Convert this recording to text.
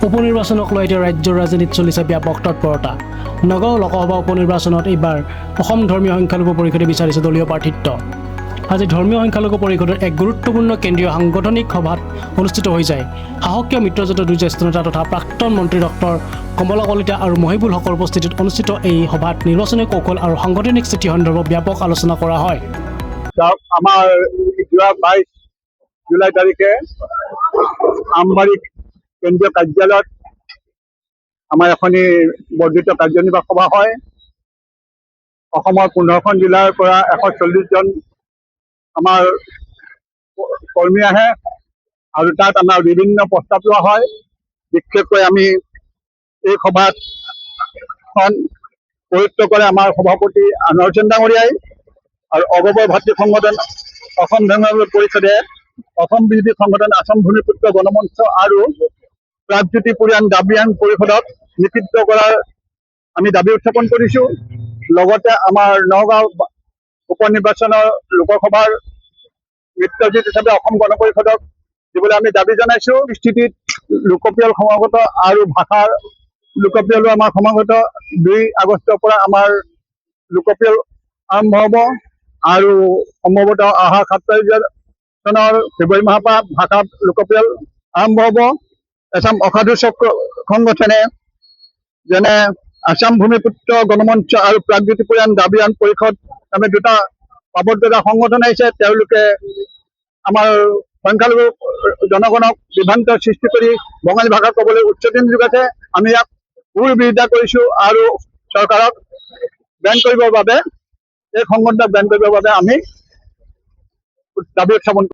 উপনিৰ্বাচনক লৈ এতিয়া ৰাজ্যৰ ৰাজনীতিত চলিছে ব্যাপক তৎপৰতা। নগাঁও লোকসভা উপনিৰ্বাচনত এইবাৰ অসম ধৰ্মীয় সংখ্যালঘু পৰিষদে বিচাৰিছে দলীয় প্ৰাৰ্থিত্ব। আজি ধৰ্মীয় সংখ্যালঘু পৰিষদৰ এক গুৰুত্বপূৰ্ণ কেন্দ্ৰীয় সাংগঠনিক সভাত অনুষ্ঠিত হৈ যায়। সাহসীয় মিত্ৰজোঁটৰ দুই জ্যেষ্ঠ নেতা তথা প্ৰাক্তন মন্ত্ৰী ডক্টৰ কমলা কলিতা আৰু মহিবুল হকৰ উপস্থিতিত অনুষ্ঠিত এই সভাত নিৰ্বাচনী কৌশল আৰু সাংগঠনিক স্থিতি সন্দৰ্ভত ব্যাপক আলোচনা কৰা হয়। আমাৰ যোৱা 22 জুলাই তাৰিখে আমবাৰী কেন্দ্ৰীয় কাৰ্যালয়ত আমাৰ এখনি বৰ্ধিত কাৰ্যনিৰ্বাহক সভা হয়। অসমৰ 15খন জিলাৰ পৰা 140 জন আমাৰ কৰ্মী আহে আৰু তাত আমাৰ বিভিন্ন প্ৰস্তাৱ লোৱা হয়। বিশেষকৈ আমি এই সভাত পবিত্ৰ কৰে আমাৰ সভাপতি আনোৱাৰ হোসেন ডাঙৰীয়াই আৰু অগপৰ ভাতৃ সংগঠন অসম ধৰ্মীয় পৰিষদে অসম বিৰোধী সংগঠন আসাম ভূমিপুত্ৰ গণমঞ্চ আৰু প্ৰাগজ্যোতি দাবিয়ান পৰিষদক নিষিদ্ধ কৰাৰ আমি দাবী উত্থাপন কৰিছো। লগতে আমাৰ নগাঁও উপনিৰ্বাচনৰ লোকসভাৰ মিত্ৰজোঁট হিচাপে অসম গণ পৰিষদক দিবলৈ আমি দাবী জনাইছো। স্থিতিত লোকপিয়ল সমাগত আৰু ভাষাৰ লোকপিয়লো আমাৰ সমাগত 2 আগষ্টৰ পৰা আমাৰ লোকপিয়ল আৰম্ভ হ'ব আৰু সম্ভৱতঃ অহা 27 চনৰ ফেব্ৰুৱাৰী মাহৰ পৰা ভাষা লোকপিয়ল আৰম্ভ হ'ব। এচাম অসাধু চক্ৰ সংগঠনে যেনে আসাম ভূমিপুত্ৰ গণমঞ্চ আৰু প্ৰাগজ্যোতি দাবিয়ান পৰিষদ নামে দুটা পাবদ্যতা সংগঠন আহিছে। তেওঁলোকে আমাৰ সংখ্যালঘু জনগণক বিভ্ৰান্ত সৃষ্টি কৰি বঙালী ভাষা ক'বলৈ উচ্চদিন যোগাইছে। আমি ইয়াক বিৰোধিতা কৰিছো আৰু চৰকাৰক বেন কৰিবৰ বাবে এই সংগঠনক বেন কৰিবৰ বাবে আমি দাবী উত্থাপন